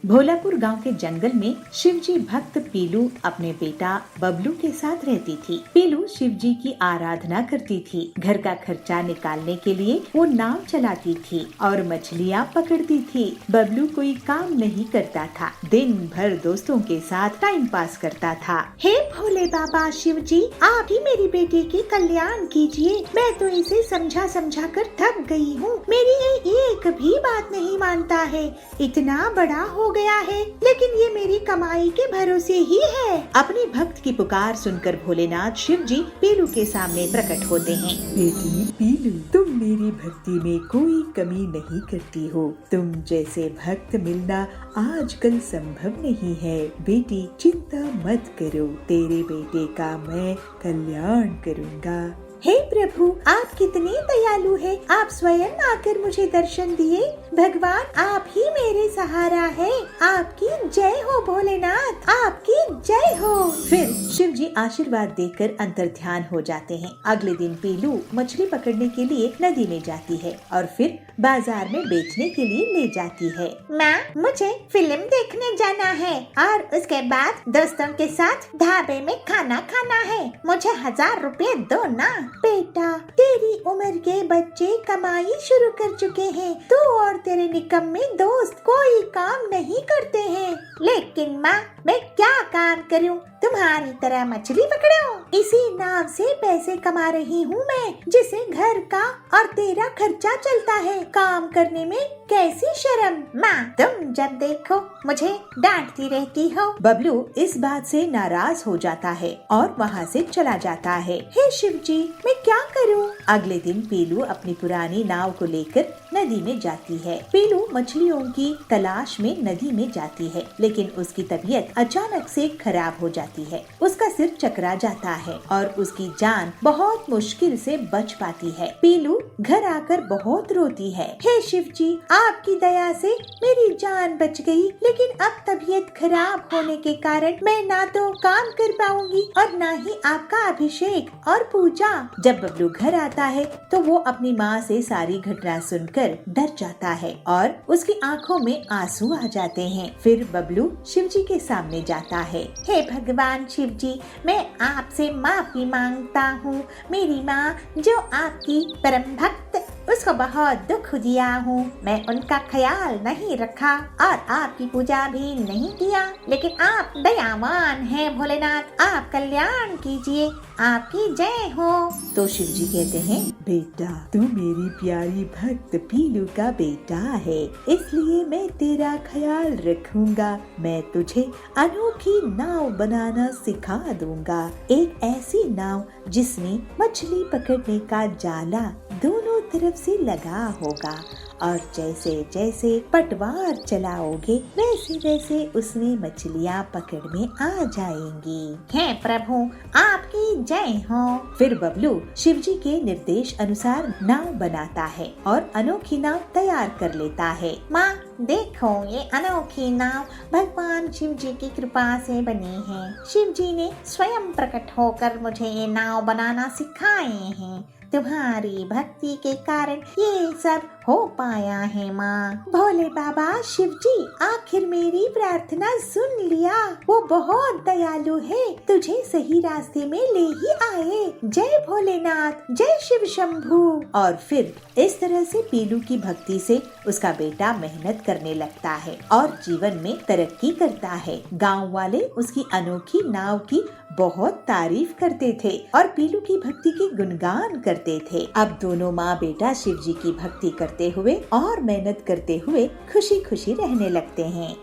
भोलापुर गांव के जंगल में शिवजी भक्त पीलू अपने बेटा बबलू के साथ रहती थी। पीलू शिवजी की आराधना करती थी। घर का खर्चा निकालने के लिए वो नाव चलाती थी और मछलियाँ पकड़ती थी। बबलू कोई काम नहीं करता था, दिन भर दोस्तों के साथ टाइम पास करता था। हे भोले बाबा शिवजी, आप ही मेरी बेटी की कल्याण कीजिए। मैं तो इसे समझा समझा कर थक गई हूँ। मेरी ये एक भी बात नहीं मानता है। इतना बड़ा हो गया है, लेकिन ये मेरी कमाई के भरोसे ही है। अपने भक्त की पुकार सुनकर भोलेनाथ शिवजी पीलू के सामने प्रकट होते हैं। बेटी पीलू, तुम मेरी भक्ति में कोई कमी नहीं करती हो। तुम जैसे भक्त मिलना आजकल संभव नहीं है। बेटी चिंता मत करो, तेरे बेटे का मैं कल्याण करूँगा। हे प्रभु, आप कितने दयालु हैं। आप स्वयं आकर मुझे दर्शन दिए। भगवान, आप ही मेरे सहारा है। आपकी जय हो भोलेनाथ, आपकी जय हो। फिर शिवजी आशीर्वाद देकर अंतर्ध्यान हो जाते हैं। अगले दिन पीलू मछली पकड़ने के लिए नदी में जाती है और फिर बाजार में बेचने के लिए ले जाती है। माँ, मुझे फिल्म देखने जाना है और उसके बाद दोस्तों के साथ ढाबे में खाना खाना है। मुझे 1000 रुपए दो ना। बेटा, तेरी उम्र के बच्चे कमाई शुरू कर चुके हैं। तू और तेरे निकम्मे दोस्त कोई काम नहीं करते हैं। लेकिन माँ, मैं क्या काम करूँ? तुम्हारी तरह मछली पकड़ूं? इसी नाव से पैसे कमा रही हूँ मैं, जिसे घर का और तेरा खर्चा चलता है। काम करने में कैसी शर्म। माँ, तुम जब देखो मुझे डांटती रहती हो। बबलू इस बात से नाराज हो जाता है और वहाँ से चला जाता है। हे शिवजी, मैं क्या करूँ? अगले दिन पीलू अपनी पुरानी नाव को लेकर नदी में जाती है। पीलू मछलियों की तलाश में नदी में जाती है, लेकिन उसकी तबीयत अचानक से खराब हो जाती है। उसका सिर चकरा जाता है और उसकी जान बहुत मुश्किल से बच पाती है। पीलू घर आकर बहुत रोती है। हे शिवजी, आपकी दया से मेरी जान बच गई, लेकिन अब तबीयत खराब होने के कारण मैं ना तो काम कर पाऊंगी और ना ही आपका अभिषेक और पूजा। जब बबलू घर आता है तो वो अपनी माँ से सारी घटना सुनकर डर जाता है और उसकी आंखों में आंसू आ जाते हैं। फिर बबलू शिवजी के सामने जाता है। हे भगवान शिवजी, मैं आपसे माफी मांगता हूँ। मेरी माँ जो आपकी परम भक्त, उसको बहुत दुख दिया हूँ। मैं उनका ख्याल नहीं रखा और आपकी पूजा भी नहीं किया, लेकिन आप दयावान हैं भोलेनाथ। आप कल्याण कीजिए, आपकी जय हो। तो शिवजी कहते हैं, बेटा, तू मेरी प्यारी भक्त पीलू का बेटा है, इसलिए मैं तेरा ख्याल रखूंगा। मैं तुझे अनोखी नाव बनाना सिखा दूंगा। एक ऐसी नाव जिसमें मछली पकड़ने का जाला दोनों तरफ से लगा होगा और जैसे जैसे पटवार चलाओगे वैसे वैसे उसमें मछलियाँ पकड़ में आ जाएंगी। हे प्रभु, आपकी जय हो। फिर बबलू शिवजी के निर्देश अनुसार नाव बनाता है और अनोखी नाव तैयार कर लेता है। माँ देखो, ये अनोखी नाव भगवान शिवजी की कृपा से बनी है। शिवजी ने स्वयं प्रकट होकर मुझे ये नाव बनाना सिखाए हैं। तुम्हारी भक्ति के कारण ये सब हो पाया है माँ। भोले बाबा शिवजी, आखिर मेरी प्रार्थना सुन लिया। वो बहुत दयालु है, तुझे सही रास्ते में ले ही आए। जय भोलेनाथ, जय शिव शंभू। और फिर इस तरह से पीलू की भक्ति से उसका बेटा मेहनत करने लगता है और जीवन में तरक्की करता है। गाँव वाले उसकी अनोखी नाव की बहुत तारीफ करते थे और पीलू की भक्ति की गुणगान करते थे। अब दोनों माँ बेटा शिवजी की भक्ति करते हुए और मेहनत करते हुए खुशी खुशी रहने लगते हैं।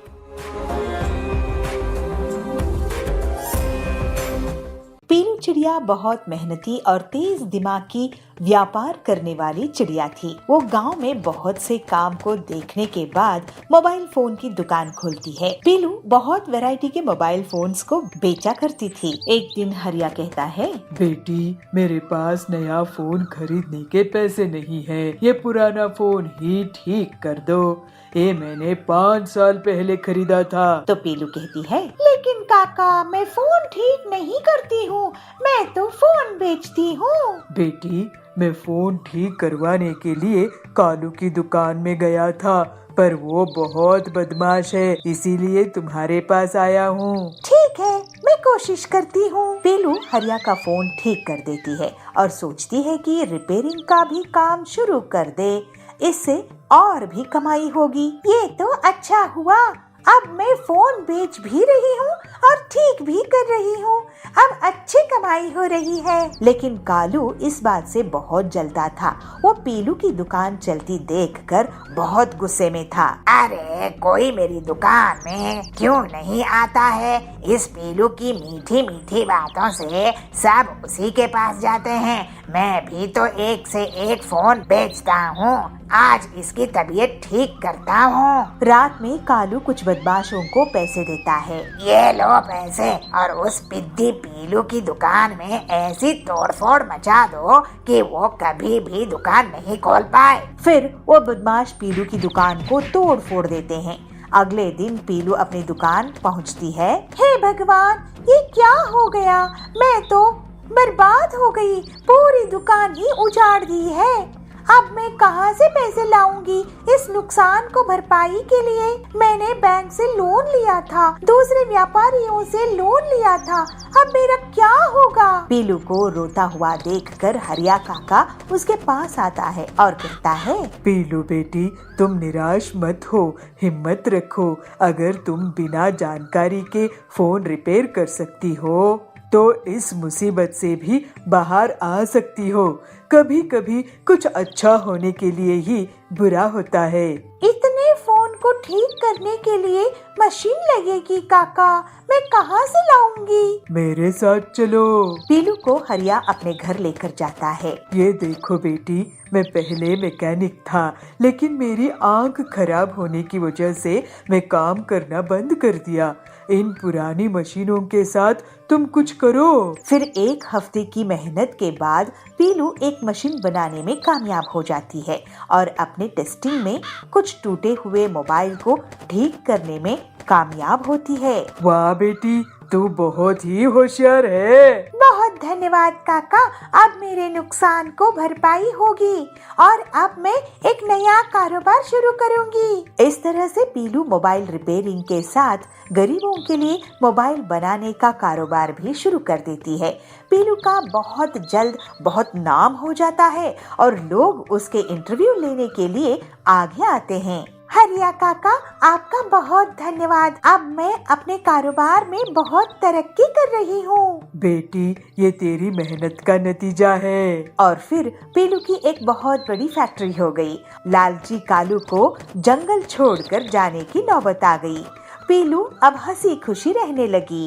पीलू चिड़िया बहुत मेहनती और तेज दिमाग की व्यापार करने वाली चिड़िया थी। वो गांव में बहुत से काम को देखने के बाद मोबाइल फोन की दुकान खोलती है। पीलू बहुत वैरायटी के मोबाइल फोन्स को बेचा करती थी। एक दिन हरिया कहता है, बेटी, मेरे पास नया फोन खरीदने के पैसे नहीं है। ये पुराना फोन ही ठीक कर दो। ये मैंने 5 साल पहले खरीदा था। तो पीलू कहती है, लेकिन काका, काका, मैं फोन ठीक नहीं करती हूँ, मैं तो फोन बेचती हूँ। बेटी, मैं फोन ठीक करवाने के लिए कालू की दुकान में गया था, पर वो बहुत बदमाश है, इसीलिए तुम्हारे पास आया हूँ। ठीक है, मैं कोशिश करती हूँ। पीलू हरिया का फोन ठीक कर देती है और सोचती है कि रिपेयरिंग का भी काम शुरू कर दे, इससे और भी कमाई होगी। ये तो अच्छा हुआ, अब मैं फोन बेच भी रही हूँ और ठीक भी कर रही हूँ, अब अच्छी कमाई हो रही है। लेकिन कालू इस बात से बहुत जलता था। वो पीलू की दुकान चलती देखकर बहुत गुस्से में था। अरे कोई मेरी दुकान में क्यों नहीं आता है? इस पीलू की मीठी मीठी बातों से सब उसी के पास जाते हैं। मैं भी तो एक से एक फोन बेचता हूँ, आज इसकी तबीयत ठीक करता हूँ। रात में कालू कुछ बदमाशों को पैसे देता है। ये लो पैसे और उस पिद्दी पीलू की दुकान में ऐसी तोड़फोड़ मचा दो कि वो कभी भी दुकान नहीं खोल पाए। फिर वो बदमाश पीलू की दुकान को तोड़ फोड़ देते हैं। अगले दिन पीलू अपनी दुकान पहुंचती है। हे भगवान, ये क्या हो गया? मैं तो बर्बाद हो गई, पूरी दुकान ही उजाड़ दी है। अब मैं कहाँ से पैसे लाऊंगी इस नुकसान को भरपाई के लिए? मैंने बैंक से लोन लिया था, दूसरे व्यापारियों से लोन लिया था, अब मेरा क्या होगा? पीलू को रोता हुआ देखकर हरिया काका उसके पास आता है और कहता है, पीलू बेटी, तुम निराश मत हो, हिम्मत रखो। अगर तुम बिना जानकारी के फोन रिपेयर कर सकती हो तो इस मुसीबत से भी बाहर आ सकती हो। कभी कभी कुछ अच्छा होने के लिए ही बुरा होता है। इतने फोन को ठीक करने के लिए मशीन लगेगी काका, मैं कहाँ से लाऊंगी? मेरे साथ चलो। पीलू को हरिया अपने घर लेकर जाता है। ये देखो बेटी, मैं पहले मैकेनिक था, लेकिन मेरी आंख खराब होने की वजह से मैं काम करना बंद कर दिया। इन पुरानी मशीनों के साथ तुम कुछ करो। फिर एक हफ्ते की मेहनत के बाद पीलू एक मशीन बनाने में कामयाब हो जाती है और अपने टेस्टिंग में कुछ टूटे हुए मोबाइल को ठीक करने में कामयाब होती है। वाह बेटी, तू बहुत ही होशियार है। बहुत धन्यवाद काका, अब मेरे नुकसान को भरपाई होगी और अब मैं एक नया कारोबार शुरू करूंगी। इस तरह से पीलू मोबाइल रिपेयरिंग के साथ गरीबों के लिए मोबाइल बनाने का कारोबार भी शुरू कर देती है। पीलू का बहुत जल्द बहुत नाम हो जाता है और लोग उसके इंटरव्यू लेने के लिए आगे आते हैं। हरिया काका, आपका बहुत धन्यवाद, अब मैं अपने कारोबार में बहुत तरक्की कर रही हूँ। बेटी, ये तेरी मेहनत का नतीजा है। और फिर पीलू की एक बहुत बड़ी फैक्ट्री हो गई। लालची कालू को जंगल छोड़कर जाने की नौबत आ गई। पीलू अब हंसी खुशी रहने लगी।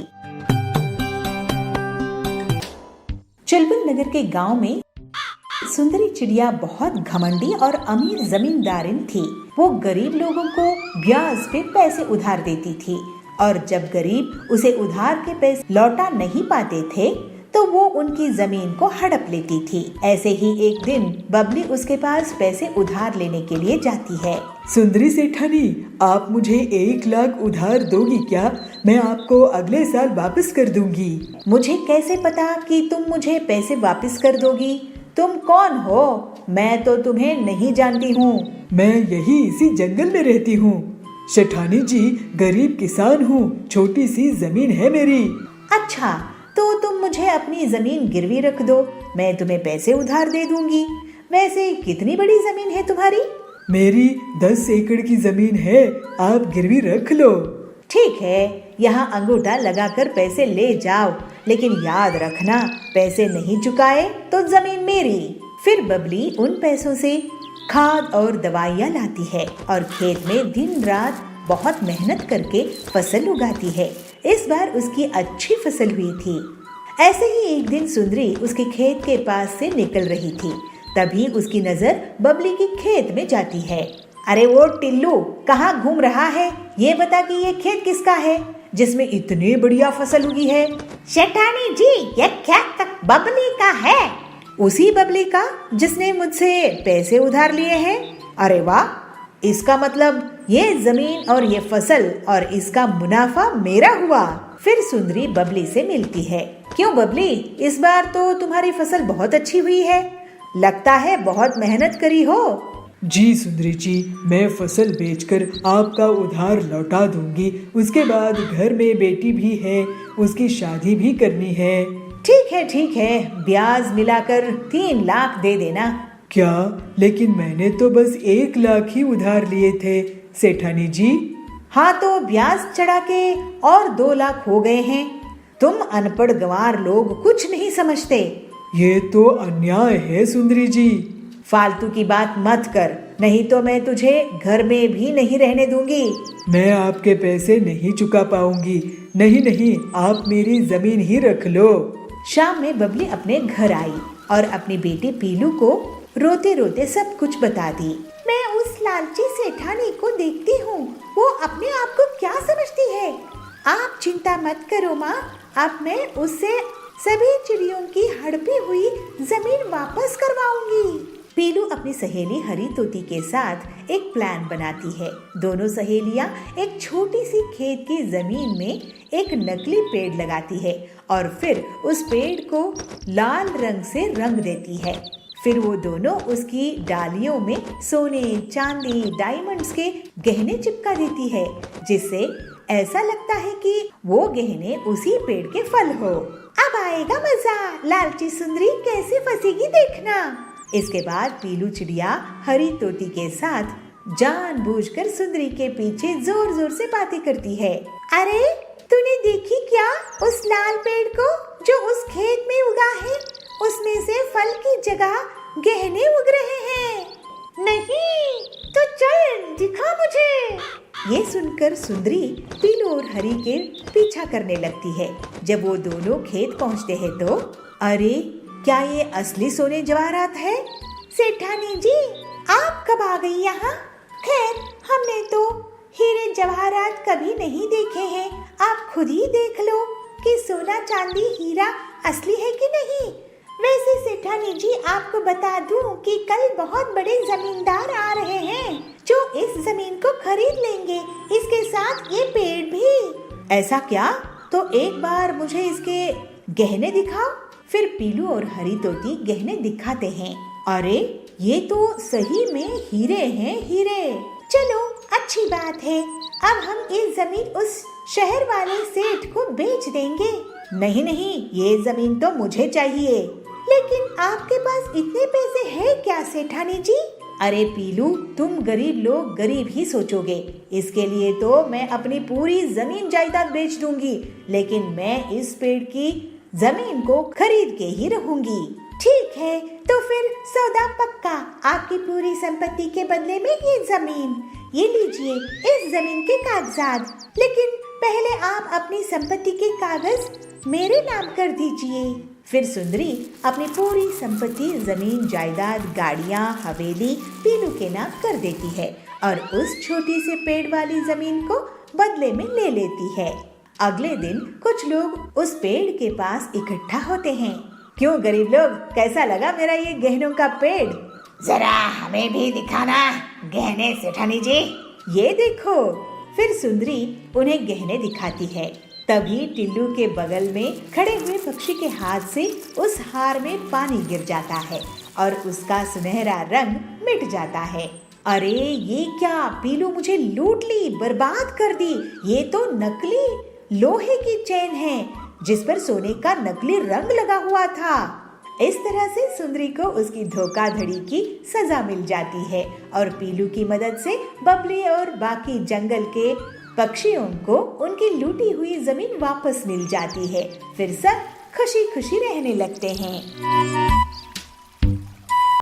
चुलबुल नगर के गांव में सुंदरी चिड़िया बहुत घमंडी और अमीर जमींदारिन थी। वो गरीब लोगों को ब्याज पे पैसे उधार देती थी और जब गरीब उसे उधार के पैसे लौटा नहीं पाते थे तो वो उनकी जमीन को हड़प लेती थी। ऐसे ही एक दिन बबली उसके पास पैसे उधार लेने के लिए जाती है। सुंदरी सेठानी, आप मुझे 1 लाख उधार दोगी क्या? मैं आपको अगले साल वापस कर दूंगी। मुझे कैसे पता कि तुम मुझे पैसे वापस कर दोगी? तुम कौन हो? मैं तो तुम्हें नहीं जानती हूँ। मैं यही इसी जंगल में रहती हूँ। सेठानी जी, गरीब किसान हूँ, छोटी सी जमीन है मेरी। अच्छा, तो तुम मुझे अपनी जमीन गिरवी रख दो, मैं तुम्हें पैसे उधार दे दूंगी। वैसे कितनी बड़ी जमीन है तुम्हारी? मेरी 10 एकड़ की जमीन है, आप गिरवी रख लो। ठीक है, यहाँ अंगूठा लगाकर पैसे ले जाओ, लेकिन याद रखना, पैसे नहीं चुकाए तो जमीन मेरी। फिर बबली उन पैसों से खाद और दवाइयाँ लाती है और खेत में दिन रात बहुत मेहनत करके फसल उगाती है। इस बार उसकी अच्छी फसल हुई थी। ऐसे ही एक दिन सुंदरी उसके खेत के पास से निकल रही थी। तभी उसकी नजर बबली के खेत में जाती है। अरे वो टिल्लू, कहाँ घूम रहा है? ये बता कि ये खेत किसका है जिसमें इतनी बढ़िया फसल उगी है? सेठानी जी, ये खेत बबली का है। उसी बबली का जिसने मुझसे पैसे उधार लिए हैं? अरे वाह, इसका मतलब ये जमीन और ये फसल और इसका मुनाफा मेरा हुआ। फिर सुंदरी बबली से मिलती है। क्यों बबली, इस बार तो तुम्हारी फसल बहुत अच्छी हुई है, लगता है बहुत मेहनत करी हो। जी सुंदरी जी, मैं फसल बेचकर आपका उधार लौटा दूंगी। उसके बाद घर में बेटी भी है, उसकी शादी भी करनी है। ठीक है, ब्याज मिलाकर 3 लाख दे देना। क्या? लेकिन मैंने तो बस 1 लाख ही उधार लिए थे सेठानी जी। हाँ तो ब्याज चढ़ा के और 2 लाख हो गए हैं। तुम अनपढ़ गंवार लोग कुछ नहीं समझते। ये तो अन्याय है सुंदरी जी। फालतू की बात मत कर, नहीं तो मैं तुझे घर में भी नहीं रहने दूंगी। मैं आपके पैसे नहीं चुका पाऊंगी। नहीं, आप मेरी जमीन ही रख लो। शाम में बबली अपने घर आई और अपनी बेटी पीलू को रोते रोते सब कुछ बता दी। मैं उस लालची सेठानी को देखती हूँ, वो अपने आप को क्या समझती है। आप चिंता मत करो माँ, अब मैं उससे सभी चिड़ियों की हड़पी हुई जमीन वापस करवाऊंगी। पीलू अपनी सहेली हरी तोती के साथ एक प्लान बनाती है। दोनों सहेलियां एक छोटी सी खेत की जमीन में एक नकली पेड़ लगाती है और फिर उस पेड़ को लाल रंग से रंग देती है। फिर वो दोनों उसकी डालियों में सोने, चांदी, डायमंड्स के गहने चिपका देती है, जिससे ऐसा लगता है कि वो गहने उसी पेड़ के फल हो। अब आएगा मजा, लालची सुंदरी कैसे फंसेगी देखना। इसके बाद पीलू चिड़िया हरी तोती के साथ जानबूझकर सुंदरी के पीछे जोर जोर से बातें करती है। अरे तूने देखी क्या उस लाल पेड़ को जो उस खेत में उगा है? उसमें से फल की जगह गहने उग रहे हैं। नहीं तो चल दिखा मुझे। ये सुनकर सुंदरी पीलू और हरी के पीछा करने लगती है। जब वो दोनों खेत पहुँचते हैं तो अरे क्या ये असली सोने जवाहरात है? सेठानी जी, आप कब आ गई यहाँ? खैर हमने तो हीरे जवाहरात कभी नहीं देखे हैं, आप खुद ही देख लो कि सोना चांदी हीरा असली है कि नहीं। वैसे सेठानी जी, आपको बता दूं कि कल बहुत बड़े जमींदार आ रहे हैं जो इस जमीन को खरीद लेंगे, इसके साथ ये पेड़ भी। ऐसा क्या? तो एक बार मुझे इसके गहने दिखाओ। फिर पीलू और हरी तोती गहने दिखाते हैं। अरे ये तो सही में हीरे हैं, हीरे। चलो अच्छी बात है, अब हम ये जमीन उस शहर वाले सेठ को बेच देंगे। नहीं, ये जमीन तो मुझे चाहिए। लेकिन आपके पास इतने पैसे हैं क्या सेठानी जी? अरे पीलू, तुम गरीब लोग गरीब ही सोचोगे। इसके लिए तो मैं अपनी पूरी जमीन जायदाद बेच दूंगी, लेकिन मैं इस पेड़ की जमीन को खरीद के ही रहूंगी। ठीक है, तो फिर सौदा पक्का। आपकी पूरी संपत्ति के बदले में ये जमीन। ये लीजिए इस जमीन के कागजात। लेकिन पहले आप अपनी संपत्ति के कागज मेरे नाम कर दीजिए। फिर सुंदरी अपनी पूरी संपत्ति, जमीन, जायदाद, गाड़ियाँ, हवेली पीलू के नाम कर देती है और उस छोटी से पेड़ वाली जमीन को बदले में ले लेती है। अगले दिन कुछ लोग उस पेड़ के पास इकट्ठा होते हैं। क्यों गरीब लोग, कैसा लगा मेरा ये गहनों का पेड़? जरा हमें भी दिखाना गहने सेठानी जी। ये देखो। फिर सुंदरी उन्हें गहने दिखाती है। तभी टिल्लू के बगल में खड़े हुए पक्षी के हाथ से उस हार में पानी गिर जाता है और उसका सुनहरा रंग मिट जाता है। अरे ये क्या, पीलू मुझे लूट ली, बर्बाद कर दी। ये तो नकली लोहे की चेन है जिस पर सोने का नकली रंग लगा हुआ था। इस तरह से सुंदरी को उसकी धोखाधड़ी की सजा मिल जाती है और पीलू की मदद से बबली और बाकी जंगल के पक्षियों को उनकी लूटी हुई जमीन वापस मिल जाती है। फिर सब खुशी खुशी रहने लगते हैं।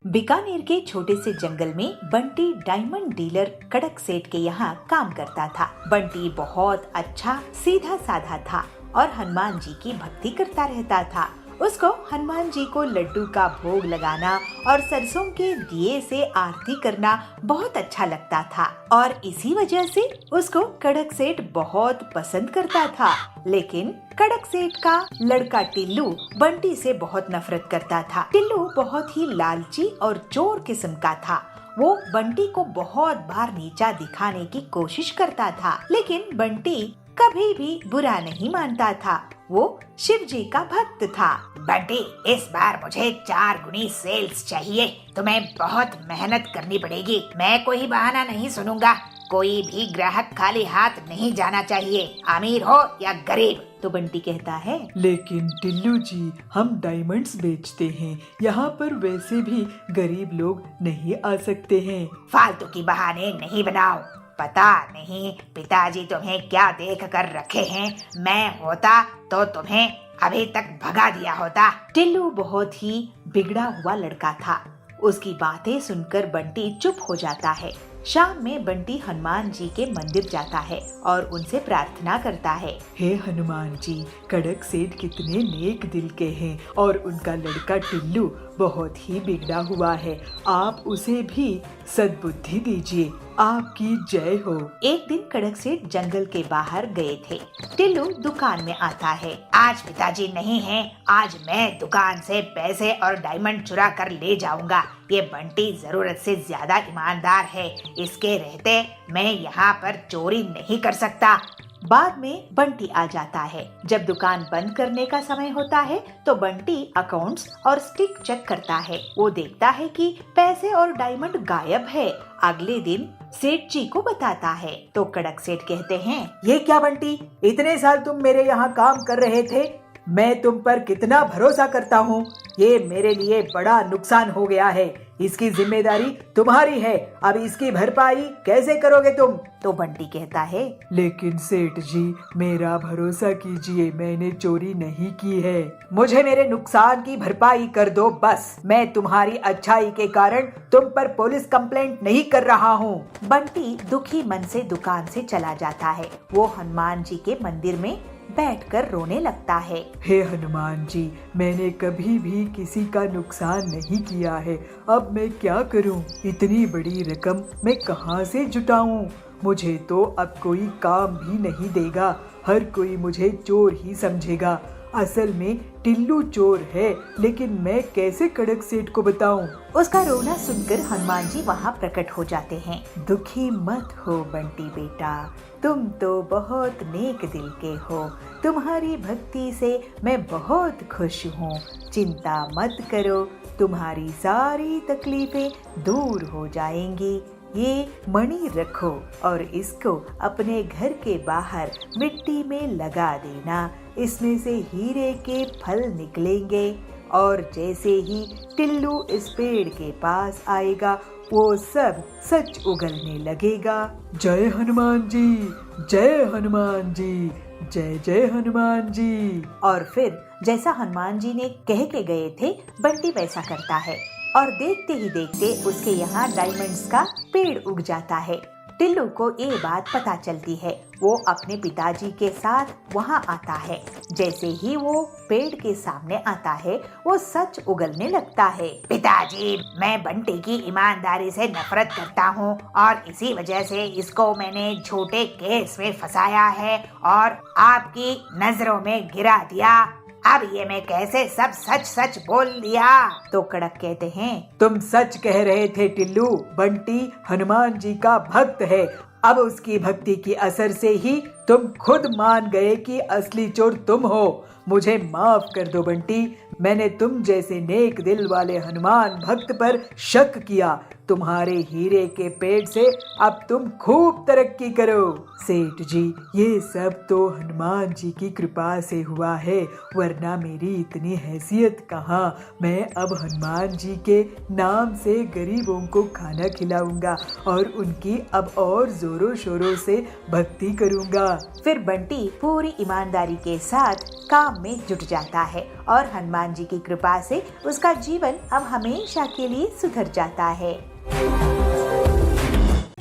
बीकानेर के छोटे से जंगल में बंटी डायमंड डीलर कड़क सेठ के यहाँ काम करता था। बंटी बहुत अच्छा सीधा साधा था और हनुमान जी की भक्ति करता रहता था। उसको हनुमान जी को लड्डू का भोग लगाना और सरसों के दिए से आरती करना बहुत अच्छा लगता था और इसी वजह से उसको कड़क सेठ बहुत पसंद करता था। लेकिन कड़क सेठ का लड़का टिल्लू बंटी से बहुत नफरत करता था। टिल्लू बहुत ही लालची और चोर किस्म का था वो बंटी को बहुत बार नीचा दिखाने की कोशिश करता था, लेकिन बंटी कभी भी बुरा नहीं मानता था। वो शिव जी का भक्त था। बंटी, इस बार मुझे 4 गुनी सेल्स चाहिए। तुम्हें बहुत मेहनत करनी पड़ेगी। मैं कोई बहाना नहीं सुनूंगा। कोई भी ग्राहक खाली हाथ नहीं जाना चाहिए, अमीर हो या गरीब। तो बंटी कहता है, लेकिन टिल्लू जी, हम डायमंड्स बेचते हैं, यहाँ पर वैसे भी गरीब लोग नहीं आ सकते हैं। फालतू की बहाने नहीं बनाओ। पता नहीं पिताजी तुम्हें क्या देख कर रखे हैं। मैं होता तो तुम्हें अभी तक भगा दिया होता। टिल्लू बहुत ही बिगड़ा हुआ लड़का था। उसकी बातें सुनकर बंटी चुप हो जाता है। शाम में बंटी हनुमान जी के मंदिर जाता है और उनसे प्रार्थना करता है, हे हनुमान जी, कड़क सेठ कितने नेक दिल के हैं और उनका लड़का टिल्लू बहुत ही बिगड़ा हुआ है। आप उसे भी सद्बुद्धि दीजिए। आपकी जय हो। एक दिन कड़क सेठ जंगल के बाहर गए थे। टिल्लू दुकान में आता है। आज पिताजी नहीं हैं, आज मैं दुकान से पैसे और डायमंड चुरा कर ले जाऊंगा। ये बंटी जरूरत से ज्यादा ईमानदार है। इसके रहते मैं यहाँ पर चोरी नहीं कर सकता। बाद में बंटी आ जाता है। जब दुकान बंद करने का समय होता है तो बंटी अकाउंट्स और स्टिक चेक करता है। वो देखता है कि पैसे और डायमंड गायब है। अगले दिन सेठ जी को बताता है तो कड़क सेठ कहते हैं, ये क्या बंटी, इतने साल तुम मेरे यहाँ काम कर रहे थे, मैं तुम पर कितना भरोसा करता हूँ। ये मेरे लिए बड़ा नुकसान हो गया है। इसकी जिम्मेदारी तुम्हारी है। अब इसकी भरपाई कैसे करोगे तुम? तो बंटी कहता है, लेकिन सेठ जी, मेरा भरोसा कीजिए, मैंने चोरी नहीं की है। मुझे मेरे नुकसान की भरपाई कर दो बस। मैं तुम्हारी अच्छाई के कारण तुम पर पुलिस कंप्लेंट नहीं कर रहा हूँ। बंटी दुखी मन से दुकान से चला जाता है। वो हनुमान जी के मंदिर में बैठकर रोने लगता है। हे हनुमान जी, मैंने कभी भी किसी का नुकसान नहीं किया है। अब मैं क्या करूं? इतनी बड़ी रकम मैं कहां से जुटाऊं? मुझे तो अब कोई काम भी नहीं देगा। हर कोई मुझे चोर ही समझेगा। असल में टिल्लू चोर है, लेकिन मैं कैसे कड़क सेठ को बताऊं? उसका रोना सुनकर हनुमान जी वहाँ प्रकट हो जाते हैं। दुखी मत हो बंटी बेटा, तुम तो बहुत नेक दिल के हो। तुम्हारी भक्ति से मैं बहुत खुश हूँ। चिंता मत करो, तुम्हारी सारी तकलीफें दूर हो जाएंगी। ये मणि रखो और इसको अपने घर के बाहर मिट्टी में लगा देना। इसमें से हीरे के फल निकलेंगे और जैसे ही टिल्लू इस पेड़ के पास आएगा वो सब सच उगलने लगेगा। जय हनुमान जी, जय हनुमान जी, जय जय हनुमान जी। और फिर जैसा हनुमान जी ने कह के गए थे, बंटी वैसा करता है और देखते ही देखते उसके यहाँ डायमंड्स का पेड़ उग जाता है। टिल्लू को ये बात पता चलती है। वो अपने पिताजी के साथ वहाँ आता है। जैसे ही वो पेड़ के सामने आता है, वो सच उगलने लगता है। पिताजी, मैं बंटी की ईमानदारी से नफरत करता हूँ और इसी वजह से इसको मैंने झूठे केस में फंसाया है और आपकी नजरों में गिरा दिया। अब ये मैं कैसे सब सच सच बोल दिया? तो कड़क कहते हैं, तुम सच कह रहे थे टिल्लू। बंटी हनुमान जी का भक्त है। अब उसकी भक्ति की असर से ही तुम खुद मान गए कि असली चोर तुम हो। मुझे माफ कर दो बंटी, मैंने तुम जैसे नेक दिल वाले हनुमान भक्त पर शक किया। तुम्हारे हीरे के पेड़ से अब तुम खूब तरक्की करो। सेठ जी, ये सब तो हनुमान जी की कृपा से हुआ है, वरना मेरी इतनी हैसियत कहाँ। मैं अब हनुमान जी के नाम से गरीबों को खाना खिलाऊंगा और उनकी अब और जोरों शोरों से भक्ति करूंगा। फिर बंटी पूरी ईमानदारी के साथ काम में जुट जाता है और हनुमान जी की कृपा से उसका जीवन अब हमेशा के लिए सुधर जाता है।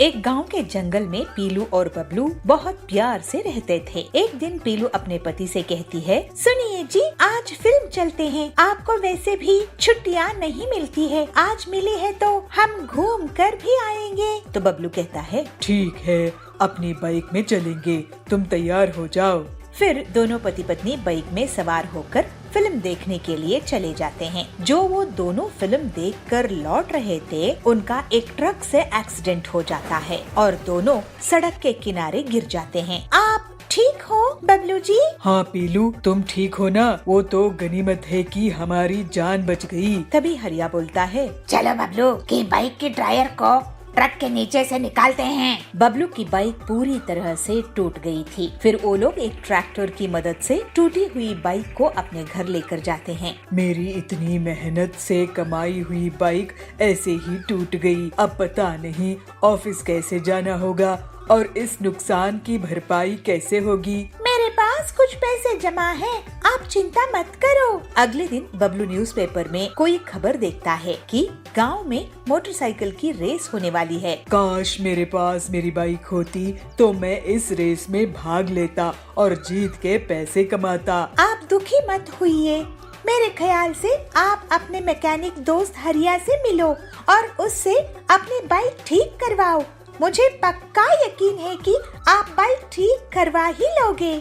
एक गांव के जंगल में पीलू और बबलू बहुत प्यार से रहते थे। एक दिन पीलू अपने पति से कहती है, सुनिए जी, आज फिल्म चलते हैं। आपको वैसे भी छुट्टियाँ नहीं मिलती है, आज मिली है तो हम घूम कर भी आएंगे। तो बबलू कहता है, ठीक है, अपनी बाइक में चलेंगे, तुम तैयार हो जाओ। फिर दोनों पति पत्नी बाइक में सवार होकर फिल्म देखने के लिए चले जाते हैं। जो वो दोनों फिल्म देखकर लौट रहे थे, उनका एक ट्रक से एक्सीडेंट हो जाता है और दोनों सड़क के किनारे गिर जाते हैं। आप ठीक हो बबलू जी? हाँ पीलू, तुम ठीक हो ना? वो तो गनीमत है कि हमारी जान बच गई। तभी हरिया बोलता है, चलो बबलू की बाइक की टायर को ट्रक के नीचे से निकालते हैं। बबलू की बाइक पूरी तरह से टूट गई थी। फिर वो लोग एक ट्रैक्टर की मदद से टूटी हुई बाइक को अपने घर लेकर जाते हैं। मेरी इतनी मेहनत से कमाई हुई बाइक ऐसे ही टूट गई। अब पता नहीं ऑफिस कैसे जाना होगा और इस नुकसान की भरपाई कैसे होगी। मेरे पास कुछ पैसे जमा है, आप चिंता मत करो। अगले दिन बबलू न्यूज़पेपर में कोई खबर देखता है कि गांव में मोटरसाइकिल की रेस होने वाली है। काश मेरे पास मेरी बाइक होती तो मैं इस रेस में भाग लेता और जीत के पैसे कमाता। आप दुखी मत होइए। मेरे ख्याल से आप अपने मैकेनिक दोस्त हरिया से मिलो और उससे अपनी बाइक ठीक करवाओ। मुझे पक्का यकीन है कि आप बाइक ठीक करवा ही लोगे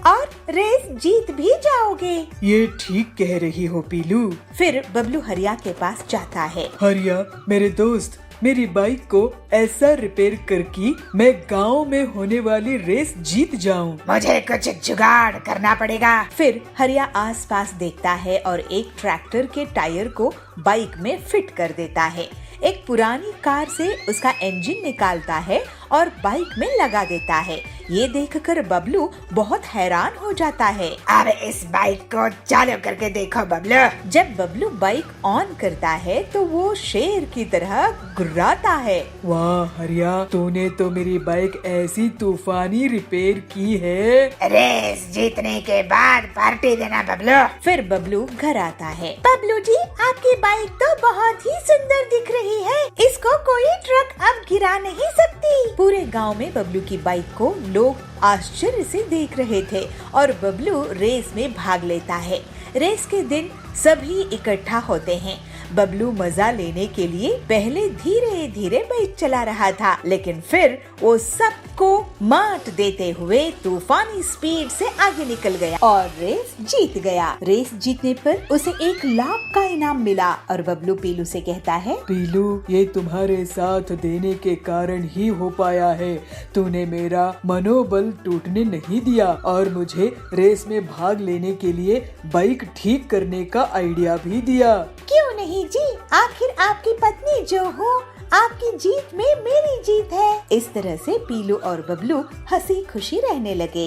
और रेस जीत भी जाओगे। ये ठीक कह रही हो पीलू। फिर बबलू हरिया के पास जाता है। हरिया मेरे दोस्त, मेरी बाइक को ऐसा रिपेयर कर कि मैं गांव में होने वाली रेस जीत जाऊं। मुझे कुछ जुगाड़ करना पड़ेगा। फिर हरिया आसपास देखता है और एक ट्रैक्टर के टायर को बाइक में फिट कर देता है। एक पुरानी कार से उसका इंजन निकालता है और बाइक में लगा देता है। ये देखकर बबलू बहुत हैरान हो जाता है। अब इस बाइक को चालू करके देखो बबलू। जब बबलू बाइक ऑन करता है तो वो शेर की तरह गुर्राता है। वाह हरिया, तूने तो मेरी बाइक ऐसी तूफानी रिपेयर की है। रेस जीतने के बाद पार्टी देना बबलू। फिर बबलू घर आता है। बबलू जी, आपकी बाइक तो बहुत ही सुंदर दिख रही है। इसको कोई ट्रक अब गिरा नहीं सकती। पूरे गांव में बबलू की बाइक को लोग आश्चर्य से देख रहे थे और बबलू रेस में भाग लेता है। रेस के दिन सभी इकट्ठा होते हैं। बबलू मजा लेने के लिए पहले धीरे धीरे बाइक चला रहा था, लेकिन फिर वो सबको मात देते हुए तूफानी स्पीड से आगे निकल गया और रेस जीत गया। रेस जीतने पर उसे 1 लाख का इनाम मिला और बबलू पीलू से कहता है, पीलू ये तुम्हारे साथ देने के कारण ही हो पाया है। तूने मेरा मनोबल टूटने नहीं दिया और मुझे रेस में भाग लेने के लिए बाइक ठीक करने का आइडिया भी दिया। क्यों नहीं जी, आखिर आपकी पत्नी जो हूँ, आपकी जीत में मेरी जीत है। इस तरह से पीलू और बबलू हंसी खुशी रहने लगे।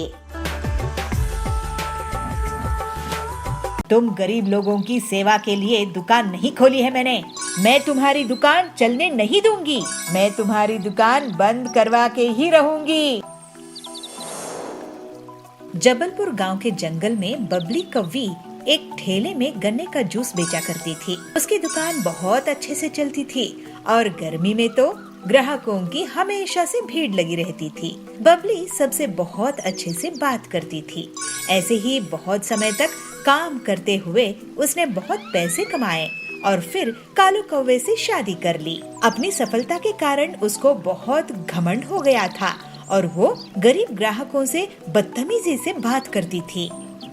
तुम गरीब लोगों की सेवा के लिए दुकान नहीं खोली है मैंने। मैं तुम्हारी दुकान चलने नहीं दूंगी। मैं तुम्हारी दुकान बंद करवा के ही रहूंगी। जबलपुर गांव के जंगल में बबली कव्वी एक ठेले में गन्ने का जूस बेचा करती थी। उसकी दुकान बहुत अच्छे से चलती थी और गर्मी में तो ग्राहकों की हमेशा से भीड़ लगी रहती थी। बबली सबसे बहुत अच्छे से बात करती थी। ऐसे ही बहुत समय तक काम करते हुए उसने बहुत पैसे कमाए और फिर कालू कौवे से शादी कर ली। अपनी सफलता के कारण उसको बहुत घमंड हो गया था और वो गरीब ग्राहकों से बदतमीजी से बात करती थी।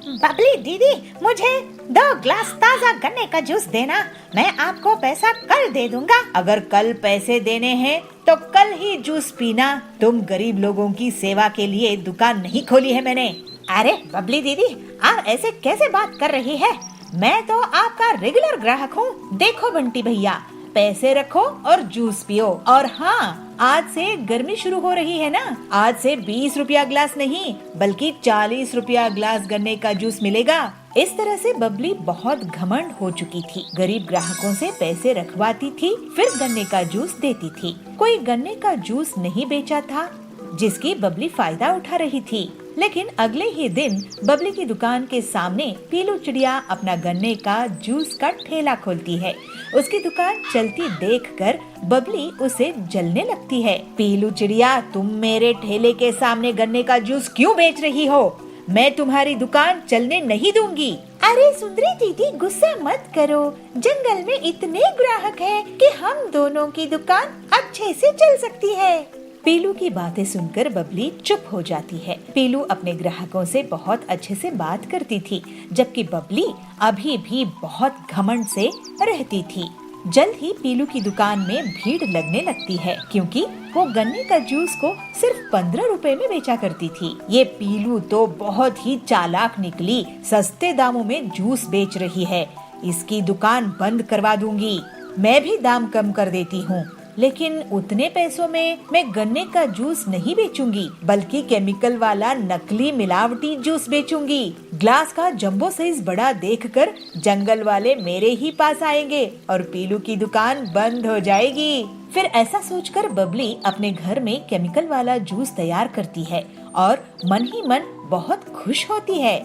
बबली दीदी, मुझे 2 ग्लास ताज़ा गन्ने का जूस देना। मैं आपको पैसा कल दे दूंगा। अगर कल पैसे देने हैं तो कल ही जूस पीना। तुम गरीब लोगों की सेवा के लिए दुकान नहीं खोली है मैंने। अरे बबली दीदी, आप ऐसे कैसे बात कर रही है? मैं तो आपका रेगुलर ग्राहक हूँ। देखो बंटी भैया, पैसे रखो और जूस पियो। और हाँ, आज से गर्मी शुरू हो रही है ना, आज से 20 रुपया ग्लास नहीं बल्कि 40 रुपया ग्लास गन्ने का जूस मिलेगा। इस तरह से बबली बहुत घमंड हो चुकी थी। गरीब ग्राहकों से पैसे रखवाती थी, फिर गन्ने का जूस देती थी। कोई गन्ने का जूस नहीं बेचा था जिसकी बबली फायदा उठा रही थी। लेकिन अगले ही दिन बबली की दुकान के सामने पीलू चिड़िया अपना गन्ने का जूस का ठेला खोलती है। उसकी दुकान चलती देखकर बबली उसे जलने लगती है। पीलू चिड़िया, तुम मेरे ठेले के सामने गन्ने का जूस क्यों बेच रही हो? मैं तुम्हारी दुकान चलने नहीं दूंगी। अरे सुंदरी दीदी, गुस्सा मत करो। जंगल में इतने ग्राहक हैं कि हम दोनों की दुकान अच्छे से चल सकती है। पीलू की बातें सुनकर बबली चुप हो जाती है। पीलू अपने ग्राहकों से बहुत अच्छे से बात करती थी, जबकि बबली अभी भी बहुत घमंड से रहती थी। जल्द ही पीलू की दुकान में भीड़ लगने लगती है, क्योंकि वो गन्ने का जूस को सिर्फ 15 रुपए में बेचा करती थी। ये पीलू तो बहुत ही चालाक निकली, सस्ते दामों में जूस बेच रही है। इसकी दुकान बंद करवा दूंगी। मैं भी दाम कम कर देती हूँ, लेकिन उतने पैसों में मैं गन्ने का जूस नहीं बेचूंगी, बल्कि केमिकल वाला नकली मिलावटी जूस बेचूंगी। ग्लास का जंबो साइज बड़ा देखकर जंगल वाले मेरे ही पास आएंगे और पीलू की दुकान बंद हो जाएगी। फिर ऐसा सोचकर बबली अपने घर में केमिकल वाला जूस तैयार करती है और मन ही मन बहुत खुश होती है।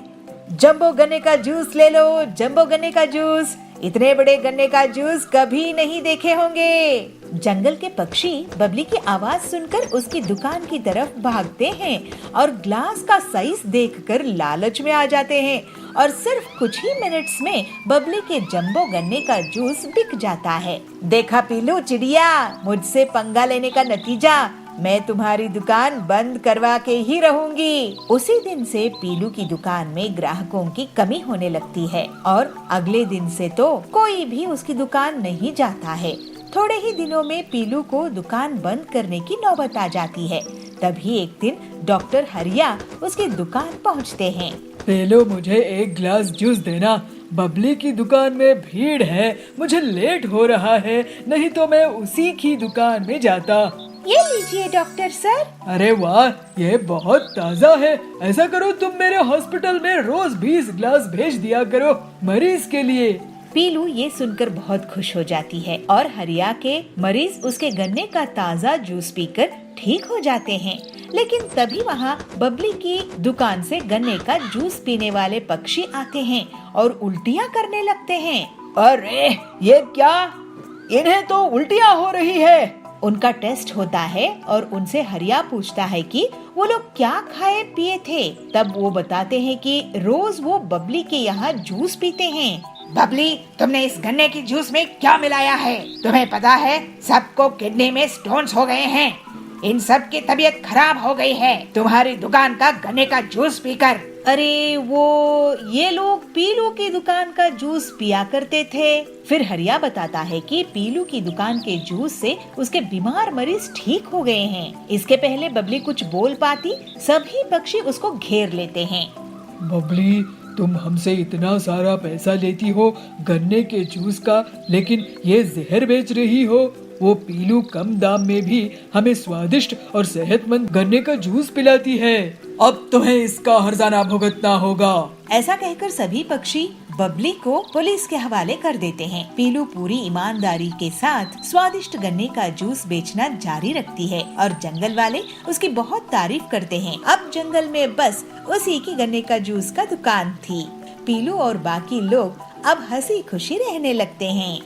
जंबो गन्ने का जूस ले लो, जंबो गन्ने का जूस। इतने बड़े गन्ने का जूस कभी नहीं देखे होंगे। जंगल के पक्षी बबली की आवाज सुनकर उसकी दुकान की तरफ भागते हैं और ग्लास का साइज देखकर लालच में आ जाते हैं और सिर्फ कुछ ही मिनट्स में बबली के जंबो गन्ने का जूस बिक जाता है। देखा पीलू चिड़िया, मुझसे पंगा लेने का नतीजा, मैं तुम्हारी दुकान बंद करवा के ही रहूंगी। उसी दिन से पीलू की दुकान में ग्राहकों की कमी होने लगती है और अगले दिन से तो कोई भी उसकी दुकान नहीं जाता है। थोड़े ही दिनों में पीलू को दुकान बंद करने की नौबत आ जाती है। तभी एक दिन डॉक्टर हरिया उसकी दुकान पहुंचते हैं। पीलू, मुझे एक गिलास जूस देना। बबली की दुकान में भीड़ है, मुझे लेट हो रहा है, नहीं तो मैं उसी की दुकान में जाता। ये लीजिए डॉक्टर सर। अरे वाह, ये बहुत ताज़ा है। ऐसा करो, तुम मेरे हॉस्पिटल में रोज 20 गिलास भेज दिया करो मरीज के लिए। पीलू ये सुनकर बहुत खुश हो जाती है और हरिया के मरीज उसके गन्ने का ताज़ा जूस पीकर ठीक हो जाते हैं। लेकिन तभी वहाँ बबली की दुकान से गन्ने का जूस पीने वाले पक्षी आते हैं और उल्टियाँ करने लगते हैं। अरे ये क्या, इन्हें तो उल्टियाँ हो रही है। उनका टेस्ट होता है और उनसे हरिया पूछता है कि वो लोग क्या खाए पिए थे। तब वो बताते हैं कि रोज वो बबली के यहाँ जूस पीते हैं। बबली, तुमने इस गन्ने की जूस में क्या मिलाया है? तुम्हें पता है सबको किडनी में स्टोन्स हो गए हैं। इन सब की तबीयत खराब हो गई है तुम्हारी दुकान का गन्ने का जूस पीकर। अरे वो ये लोग पीलू की दुकान का जूस पिया करते थे। फिर हरिया बताता है कि पीलू की दुकान के जूस से उसके बीमार मरीज ठीक हो गए हैं। इसके पहले बबली कुछ बोल पाती, सभी पक्षी उसको घेर लेते हैं। बबली, तुम हमसे इतना सारा पैसा लेती हो गन्ने के जूस का, लेकिन ये जहर बेच रही हो। वो पीलू कम दाम में भी हमें स्वादिष्ट और सेहतमंद गन्ने का जूस पिलाती है। अब तुम्हें इसका हर्जाना भुगतना होगा। ऐसा कहकर सभी पक्षी बबली को पुलिस के हवाले कर देते हैं। पीलू पूरी ईमानदारी के साथ स्वादिष्ट गन्ने का जूस बेचना जारी रखती है और जंगल वाले उसकी बहुत तारीफ करते हैं। अब जंगल में बस उसी की गन्ने का जूस का दुकान थी। पीलू और बाकी लोग अब हंसी खुशी रहने लगते हैं।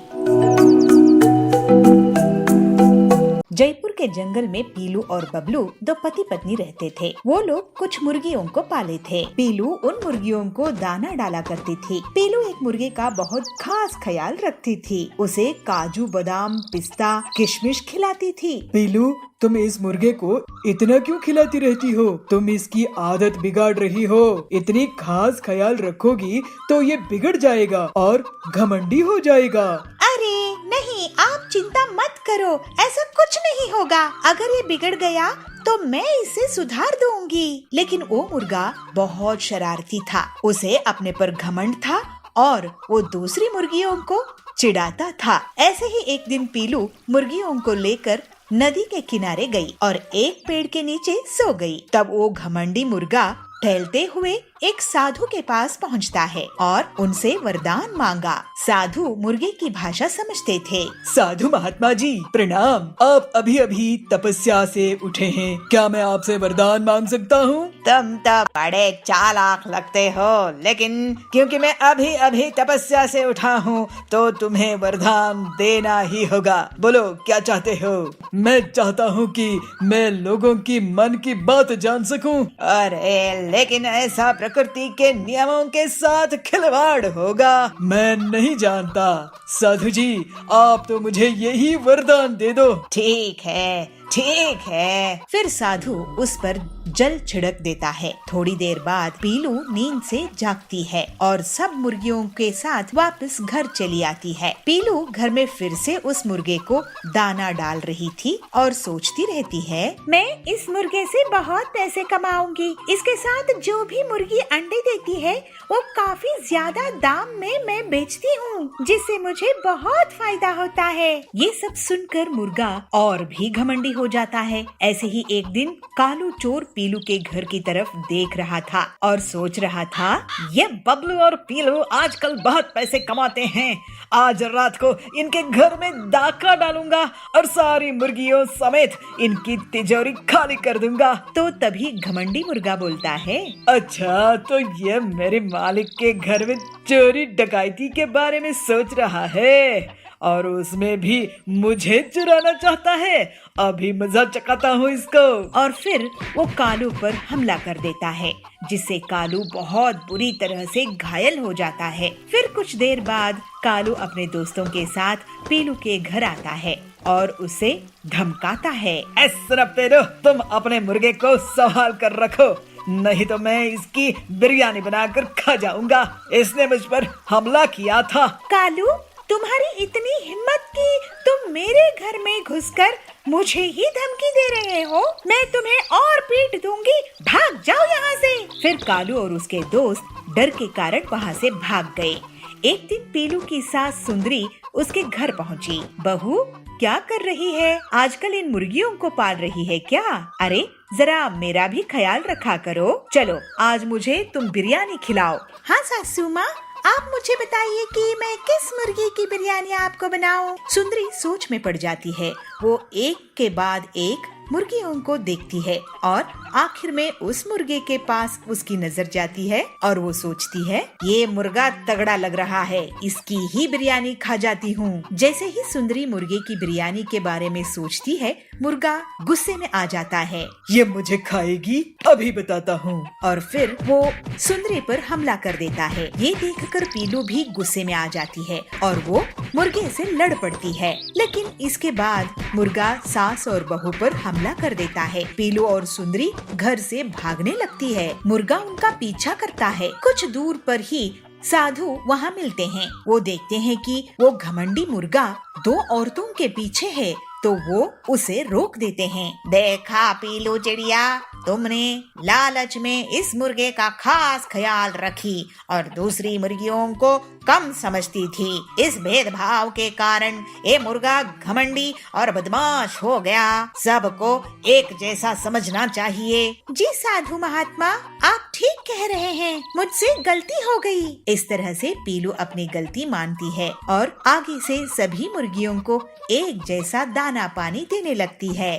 जयपुर के जंगल में पीलू और बबलू दो पति पत्नी रहते थे। वो लोग कुछ मुर्गियों को पाले थे। पीलू उन मुर्गियों को दाना डाला करती थी। पीलू एक मुर्गे का बहुत खास ख्याल रखती थी। उसे काजू, बादाम, पिस्ता, किशमिश खिलाती थी। पीलू, तुम इस मुर्गे को इतना क्यों खिलाती रहती हो? तुम इसकी आदत बिगाड़ रही हो। इतनी खास ख्याल रखोगी तो ये बिगड़ जाएगा और घमंडी हो जाएगा। अरे नहीं, आप चिंता मत करो, ऐसा कुछ नहीं होगा। अगर ये बिगड़ गया तो मैं इसे सुधार दूंगी। लेकिन वो मुर्गा बहुत शरारती था। उसे अपने पर घमंड था और वो दूसरी मुर्गियों को चिढ़ाता था। ऐसे ही एक दिन पीलू मुर्गियों को लेकर नदी के किनारे गई और एक पेड़ के नीचे सो गई। तब वो घमंडी मुर्गा टहलते हुए एक साधु के पास पहुंचता है और उनसे वरदान मांगा। साधु मुर्गे की भाषा समझते थे। साधु महात्मा जी प्रणाम। आप अभी अभी तपस्या से उठे हैं, क्या मैं आपसे वरदान मांग सकता हूँ? तुम तो बड़े चालाक लगते हो, लेकिन क्योंकि मैं अभी अभी तपस्या से उठा हूँ तो तुम्हें वरदान देना ही होगा। बोलो क्या चाहते हो? मैं चाहता हूँ कि मैं लोगों की मन की बात जान सकूं। अरे लेकिन ऐसा प्रकृति के नियमों के साथ खिलवाड़ होगा। मैं नहीं जानता। साधु जी, आप तो मुझे यही वरदान दे दो। ठीक है, ठीक है। फिर साधु उस पर जल छिड़क देता है। थोड़ी देर बाद पीलू नींद से जागती है और सब मुर्गियों के साथ वापस घर चली आती है। पीलू घर में फिर से उस मुर्गे को दाना डाल रही थी और सोचती रहती है, मैं इस मुर्गे से बहुत पैसे कमाऊंगी। इसके साथ जो भी मुर्गी अंडे देती है वो काफी ज्यादा दाम में मैं बेचती हूँ, जिससे मुझे बहुत फायदा होता है। ये सब सुनकर मुर्गा और भी घमंडी हो जाता है। ऐसे ही एक दिन कालू चोर पीलू के घर की तरफ देख रहा था और सोच रहा था, ये बबलू और पीलू आजकल बहुत पैसे कमाते हैं। आज रात को इनके घर में डाका डालूंगा और सारी मुर्गियों समेत इनकी तिजोरी खाली कर दूंगा। तो तभी घमंडी मुर्गा बोलता है, अच्छा, तो ये मेरे मालिक के घर में चोरी डकैती के बारे में सोच रहा है और उसमें भी मुझे चुराना चाहता है। अभी मजा चखाता हूँ इसको। और फिर वो कालू पर हमला कर देता है, जिससे कालू बहुत बुरी तरह से घायल हो जाता है। फिर कुछ देर बाद कालू अपने दोस्तों के साथ पीलू के घर आता है और उसे धमकाता है, तुम अपने मुर्गे को संभाल कर रखो, नहीं तो मैं इसकी बिरयानी बनाकर खा जाऊंगा। इसने मुझ पर हमला किया था। कालू, तुम्हारी इतनी हिम्मत कि तुम मेरे घर में घुसकर मुझे ही धमकी दे रहे हो? मैं तुम्हें और पीट दूंगी, भाग जाओ यहाँ से। फिर कालू और उसके दोस्त डर के कारण वहाँ से भाग गए। एक दिन पीलू की सास सुंदरी उसके घर पहुँची। बहू, क्या कर रही है? आजकल इन मुर्गियों को पाल रही है क्या? अरे जरा मेरा भी ख्याल रखा करो। चलो आज मुझे तुम बिरयानी खिलाओ। हाँ सासू माँ, आप मुझे बताइए कि मैं किस मुर्गी की बिरयानी आपको बनाऊं? सुंदरी सोच में पड़ जाती है। वो एक के बाद एक मुर्गियों को देखती है और आखिर में उस मुर्गे के पास उसकी नजर जाती है और वो सोचती है, ये मुर्गा तगड़ा लग रहा है, इसकी ही बिरयानी खा जाती हूँ। जैसे ही सुंदरी मुर्गे की बिरयानी के बारे में सोचती है, मुर्गा गुस्से में आ जाता है। ये मुझे खाएगी, अभी बताता हूँ। और फिर वो सुंदरी पर हमला कर देता है। ये देखकर पीलू भी गुस्से में आ जाती है और वो मुर्गे से लड़ पड़ती है। लेकिन इसके बाद मुर्गा सास और बहू पर हमला कर देता है। पीलू और सुंदरी घर से भागने लगती है। मुर्गा उनका पीछा करता है। कुछ दूर पर ही साधु वहाँ मिलते हैं। वो देखते हैं कि वो घमंडी मुर्गा दो औरतों के पीछे है, तो वो उसे रोक देते हैं। देखा पीलू चिड़िया, तुमने लालच में इस मुर्गे का खास ख्याल रखी और दूसरी मुर्गियों को कम समझती थी। इस भेदभाव के कारण ये मुर्गा घमंडी और बदमाश हो गया। सबको एक जैसा समझना चाहिए। जी साधु महात्मा, आप ठीक कह रहे हैं, मुझसे गलती हो गई। इस तरह से पीलू अपनी गलती मानती है और आगे से सभी मुर्गियों को एक जैसा दाना पानी देने लगती है।